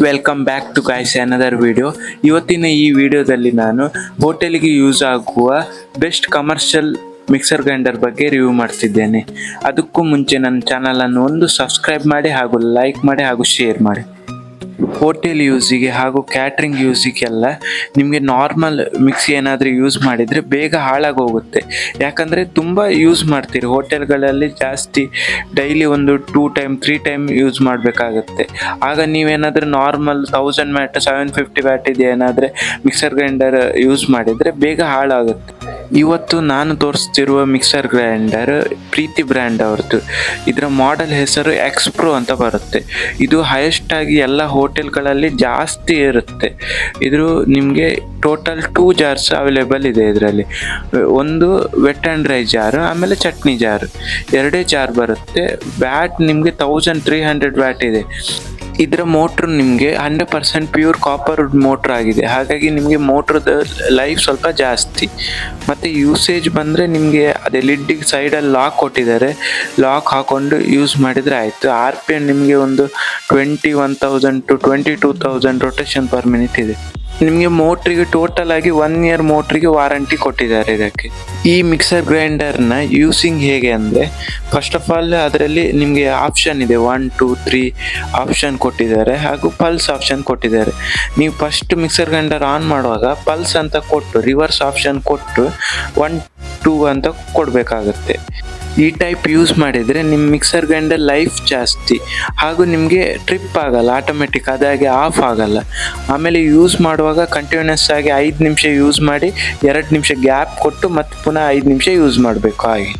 Welcome back to guys another video. ಇವತ್ತಿನ ಈ ವಿಡಿಯೋದಲ್ಲಿ ನಾನು ಹೋಟೆಲ್ಗೆ ಯೂಸ್ ಆಗುವ ಬೆಸ್ಟ್ ಕಮರ್ಷಿಯಲ್ ಮಿಕ್ಸರ್ ಗ್ರೈಂಡರ್ ಬಗ್ಗೆ ರಿವ್ಯೂ ಮಾಡ್ತಿದ್ದೇನೆ. ಅದಕ್ಕೂ ಮುಂಚೆ ನನ್ನ ಚಾನಲನ್ನು ಒಂದು ಸಬ್ಸ್ಕ್ರೈಬ್ ಮಾಡಿ ಹಾಗೂ ಲೈಕ್ ಮಾಡಿ ಹಾಗೂ ಶೇರ್ ಮಾಡಿ. ಹೋಟೆಲ್ ಯೂಸಿಗೆ ಹಾಗೂ ಕ್ಯಾಟ್ರಿಂಗ್ ಯೂಸಿಗೆಲ್ಲ ನಿಮಗೆ ನಾರ್ಮಲ್ ಮಿಕ್ಸಿ ಏನಾದರೂ ಯೂಸ್ ಮಾಡಿದರೆ ಬೇಗ ಹಾಳಾಗೋಗುತ್ತೆ. ಯಾಕಂದರೆ ತುಂಬ ಯೂಸ್ ಮಾಡ್ತೀರಿ ಹೋಟೆಲ್ಗಳಲ್ಲಿ, ಜಾಸ್ತಿ ಡೈಲಿ ಒಂದು 2 ಟೈಮ್ 3 ಟೈಮ್ ಯೂಸ್ ಮಾಡಬೇಕಾಗತ್ತೆ. ಆಗ ನೀವೇನಾದರೂ ನಾರ್ಮಲ್ 1000 ವ್ಯಾಟ್ 750 ವ್ಯಾಟ್ ಇದೆ ಏನಾದರೆ ಮಿಕ್ಸರ್ ಗ್ರೈಂಡರ್ ಯೂಸ್ ಮಾಡಿದರೆ ಬೇಗ ಹಾಳಾಗುತ್ತೆ. ಇವತ್ತು ನಾನು ತೋರಿಸ್ತಿರುವ ಮಿಕ್ಸರ್ ಗ್ರೈಂಡರ್ ಪ್ರೀತಿ ಬ್ರ್ಯಾಂಡ್ ಅವ್ರದ್ದು. ಇದರ ಮಾಡೆಲ್ ಹೆಸರು ಎಕ್ಸ್ಪ್ರೋ ಅಂತ ಬರುತ್ತೆ. ಇದು ಹೈಯೆಸ್ಟ್ ಆಗಿ ಎಲ್ಲ ಹೋಟೆಲ್ಗಳಲ್ಲಿ ಜಾಸ್ತಿ ಇರುತ್ತೆ. ಇದು ನಿಮಗೆ ಟೋಟಲ್ 2 ಜಾರ್ಸ್ ಅವೈಲೇಬಲ್ ಇದೆ. ಇದರಲ್ಲಿ ಒಂದು ವೆಟ್ ಆ್ಯಂಡ್ ಡ್ರೈ ಜಾರು, ಆಮೇಲೆ ಚಟ್ನಿ ಜಾರು, 2 ಜಾರ್ ಬರುತ್ತೆ. ವ್ಯಾಟ್ ನಿಮಗೆ 1300 ವ್ಯಾಟ್ ಇದೆ. ಇದರ ಮೋಟ್ರ್ ನಿಮಗೆ 100% ಪ್ಯೂರ್ ಕಾಪರ್ ಮೋಟ್ರ್ ಆಗಿದೆ. ಹಾಗಾಗಿ ನಿಮಗೆ ಮೋಟ್ರದ ಲೈಫ್ ಸ್ವಲ್ಪ ಜಾಸ್ತಿ. ಮತ್ತು ಯೂಸೇಜ್ ಬಂದರೆ ನಿಮಗೆ ಅದೇ ಲಿಡ್ಡಿಗೆ ಸೈಡಲ್ಲಿ ಲಾಕ್ ಕೊಟ್ಟಿದ್ದಾರೆ, ಲಾಕ್ ಹಾಕ್ಕೊಂಡು ಯೂಸ್ ಮಾಡಿದರೆ ಆಯಿತು. RPM ನಿಮಗೆ ಒಂದು 21,000 to 22,000 ರೊಟೇಷನ್ ಪರ್ ಮಿನಿಟ್ ಇದೆ. ನಿಮಗೆ ಮೋಟ್ರಿಗೆ ಟೋಟಲ್ ಆಗಿ 1 ಇಯರ್ ಮೋಟ್ರಿಗೆ ವಾರಂಟಿ ಕೊಟ್ಟಿದ್ದಾರೆ ಇದಕ್ಕೆ. ಈ ಮಿಕ್ಸರ್ ಗ್ರೈಂಡರ್ನ ಯೂಸಿಂಗ್ ಹೇಗೆ ಅಂದರೆ, ಫಸ್ಟ್ ಆಫ್ ಆಲ್ ಅದರಲ್ಲಿ ನಿಮಗೆ ಆಪ್ಷನ್ ಇದೆ, 1 2 3 ಆಪ್ಷನ್ ಕೊಟ್ಟಿದ್ದಾರೆ ಹಾಗೂ ಪಲ್ಸ್ ಆಪ್ಷನ್ ಕೊಟ್ಟಿದ್ದಾರೆ. ನೀವು ಫಸ್ಟ್ ಮಿಕ್ಸರ್ ಗ್ರೈಂಡರ್ ಆನ್ ಮಾಡುವಾಗ ಪಲ್ಸ್ ಅಂತ ಕೊಟ್ಟು ರಿವರ್ಸ್ ಆಪ್ಷನ್ ಕೊಟ್ಟು 1 2 ಅಂತ ಕೊಡಬೇಕಾಗತ್ತೆ. ಈ ಟೈಪ್ ಯೂಸ್ ಮಾಡಿದರೆ ನಿಮ್ಮ ಮಿಕ್ಸರ್ ಗ್ರೈಂಡರ್ ಲೈಫ್ ಜಾಸ್ತಿ ಹಾಗೂ ನಿಮಗೆ ಟ್ರಿಪ್ ಆಗಲ್ಲ, ಆಟೋಮೆಟಿಕ್ ಅದಾಗಿ ಆಫ್ ಆಗಲ್ಲ. ಆಮೇಲೆ ಯೂಸ್ ಮಾಡುವಾಗ ಕಂಟಿನ್ಯೂಸ್ ಆಗಿ 5 ನಿಮಿಷ ಯೂಸ್ ಮಾಡಿ 2 ನಿಮಿಷ ಗ್ಯಾಪ್ ಕೊಟ್ಟು ಮತ್ತೆ ಪುನಃ 5 ನಿಮಿಷ ಯೂಸ್ ಮಾಡಬೇಕು. ಹಾಗೆ